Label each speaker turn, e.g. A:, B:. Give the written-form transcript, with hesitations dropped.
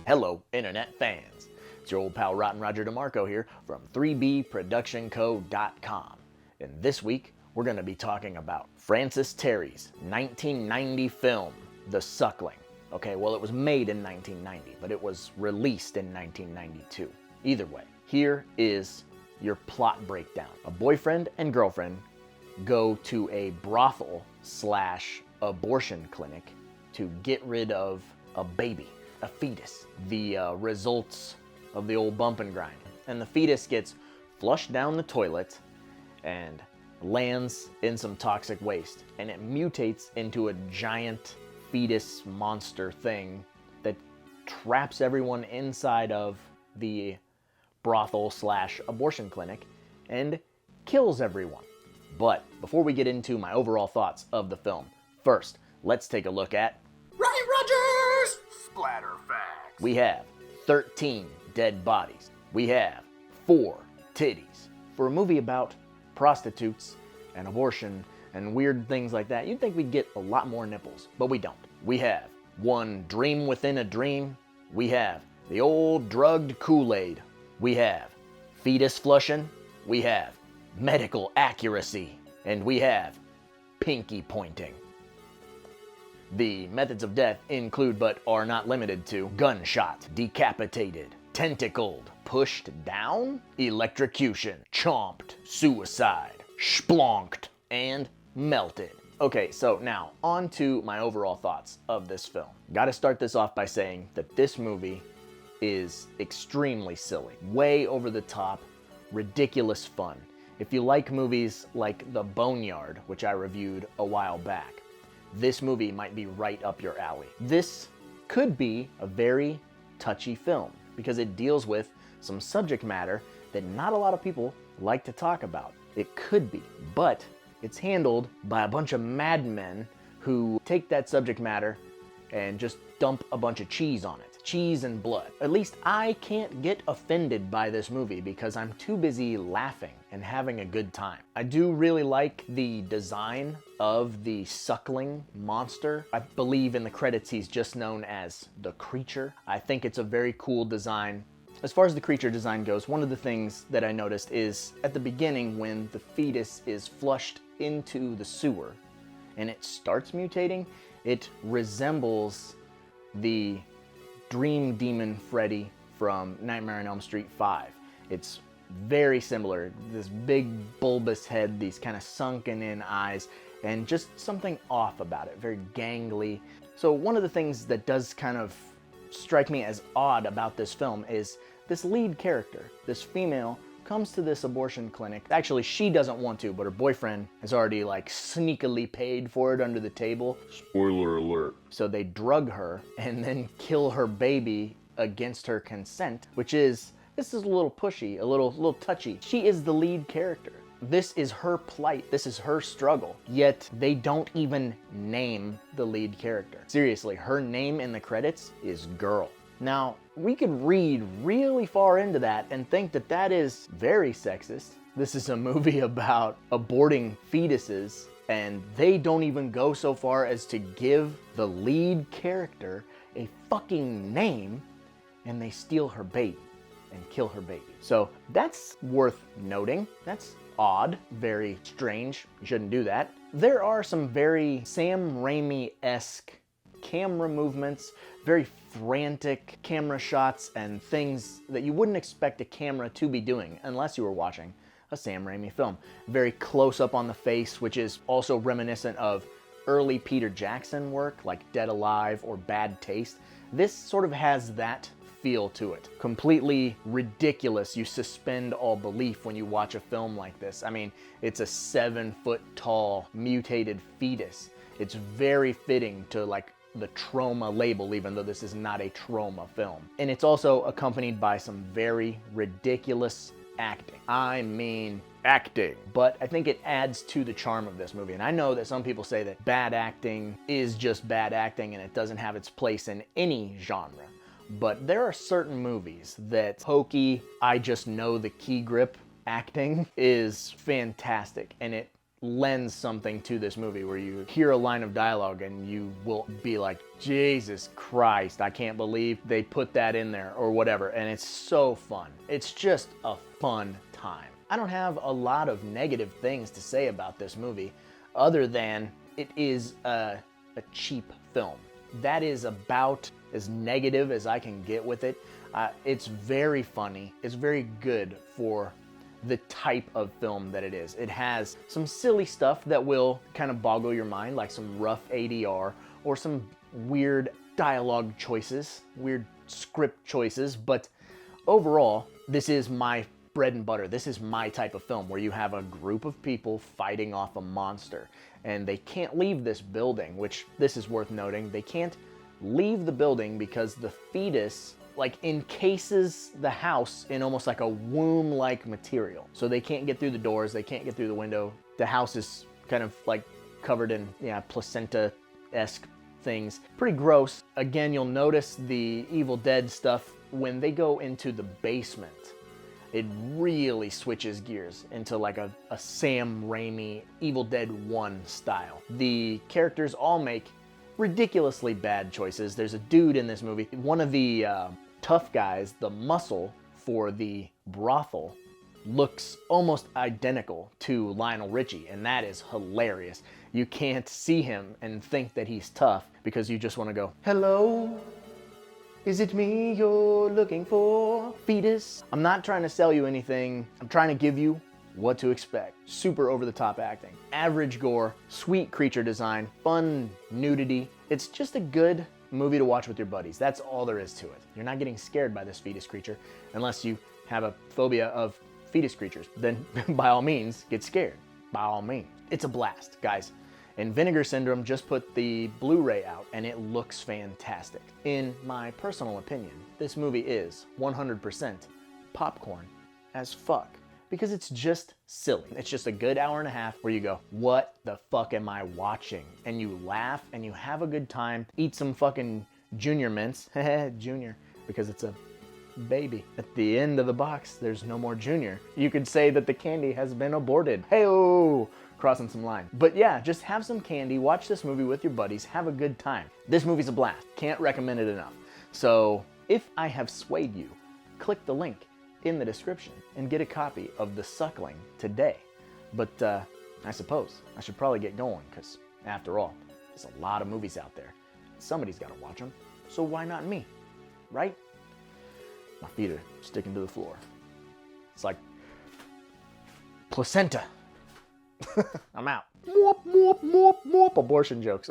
A: Hello, internet fans. It's your old pal Rottin Roger DeMarco here from 3bproductionco.com. And this week, we're going to be talking about Francis Terry's 1990 film, The Suckling. Okay, well, it was made in 1990, but it was released in 1992. Either way, here is your plot breakdown. A boyfriend and girlfriend go to a brothel / abortion clinic to get rid of a baby, a fetus, the results of the old bump and grind. And the fetus gets flushed down the toilet and lands in some toxic waste. And it mutates into a giant fetus monster thing that traps everyone inside of the brothel / abortion clinic and kills everyone. But before we get into my overall thoughts of the film, first, let's take a look at
B: Ryan Rogers! Splatter facts.
A: We have 13 dead bodies. We have 4 titties. For a movie about prostitutes and abortion and weird things like that, you'd think we'd get a lot more nipples, but we don't. We have one dream within a dream. We have the old drugged Kool-Aid. We have fetus flushing. We have medical accuracy. And we have pinky pointing. The methods of death include but are not limited to gunshot, decapitated, tentacled, pushed down, electrocution, chomped, suicide, splonked, and melted. Okay, so now on to my overall thoughts of this film. Gotta start this off by saying that this movie is extremely silly, way over the top, ridiculous fun. If you like movies like The Boneyard, which I reviewed a while back, this movie might be right up your alley. This could be a very touchy film because it deals with some subject matter that not a lot of people like to talk about. It could be, but it's handled by a bunch of madmen who take that subject matter and just dump a bunch of cheese on it. Cheese and blood. At least I can't get offended by this movie because I'm too busy laughing and having a good time. I do really like the design of the suckling monster. I believe in the credits he's just known as the creature. I think it's a very cool design. As far as the creature design goes, one of the things that I noticed is at the beginning when the fetus is flushed into the sewer and it starts mutating, it resembles the Dream Demon Freddy from Nightmare on Elm Street 5. It's very similar. This big bulbous head, these kind of sunken in eyes, and just something off about it, very gangly. So one of the things that does kind of strike me as odd about this film is this lead character, this female, comes to this abortion clinic. Actually, she doesn't want to, but her boyfriend has already sneakily paid for it under the table.
B: Spoiler alert.
A: So they drug her and then kill her baby against her consent, which is, this is a little pushy, a little touchy. She is the lead character. This is her plight. This is her struggle. Yet they don't even name the lead character. Seriously, her name in the credits is Girl. Now, we could read really far into that and think that that is very sexist. This is a movie about aborting fetuses, and they don't even go so far as to give the lead character a fucking name, and they steal her baby and kill her baby. So that's worth noting. That's odd, very strange. You shouldn't do that. There are some very Sam Raimi-esque camera movements, very frantic camera shots and things that you wouldn't expect a camera to be doing unless you were watching a Sam Raimi film. Very close up on the face, which is also reminiscent of early Peter Jackson work like Dead Alive or Bad Taste. This sort of has that feel to it. Completely ridiculous. You suspend all belief when you watch a film like this. I mean, it's a 7-foot-tall mutated fetus. It's very fitting to the trauma label, even though this is not a trauma film. And it's also accompanied by some very ridiculous acting. I mean, acting. But I think it adds to the charm of this movie. And I know that some people say that bad acting is just bad acting and it doesn't have its place in any genre. But there are certain movies that hokey, I just know the key grip acting is fantastic. And it lends something to this movie where you hear a line of dialogue and you will be like, Jesus Christ, I can't believe they put that in there or whatever. And it's so fun. It's just a fun time. I don't have a lot of negative things to say about this movie other than it is a cheap film. That is about as negative as I can get with it. It's very funny. It's very good for the type of film that it is. It has some silly stuff that will kind of boggle your mind, like some rough ADR or some weird dialogue choices, weird script choices, but overall, this is my bread and butter. This is my type of film where you have a group of people fighting off a monster and they can't leave this building, which this is worth noting. They can't leave the building because the fetus encases the house in almost like a womb-like material. So they can't get through the doors, they can't get through the window. The house is kind of like covered in placenta-esque things. Pretty gross. Again, you'll notice the Evil Dead stuff when they go into the basement. It really switches gears into like a Sam Raimi Evil Dead 1 style. The characters all make ridiculously bad choices. There's a dude in this movie, one of the tough guys, the muscle for the brothel, looks almost identical to Lionel Richie, and that is hilarious. You can't see him and think that he's tough because you just want to go, hello? Is it me you're looking for, fetus? I'm not trying to sell you anything. I'm trying to give you what to expect. Super over-the-top acting. Average gore, sweet creature design, fun nudity. It's just a good movie to watch with your buddies. That's all there is to it. You're not getting scared by this fetus creature unless you have a phobia of fetus creatures. Then by all means, get scared. By all means. It's a blast, guys. And Vinegar Syndrome just put the Blu-ray out and it looks fantastic. In my personal opinion, this movie is 100% popcorn as fuck. Because it's just silly. It's just a good hour and a half where you go, what the fuck am I watching? And you laugh and you have a good time. Eat some fucking Junior Mints. Junior, because it's a baby. At the end of the box, there's no more Junior. You could say that the candy has been aborted. Hey-oh! Crossing some line. But yeah, just have some candy, watch this movie with your buddies, have a good time. This movie's a blast. Can't recommend it enough. So, if I have swayed you, click the link in the description and get a copy of The Suckling today. But I suppose I should probably get going because, after all, there's a lot of movies out there. Somebody's got to watch them, so why not me, right? My feet are sticking to the floor. It's like placenta. I'm out. Abortion jokes.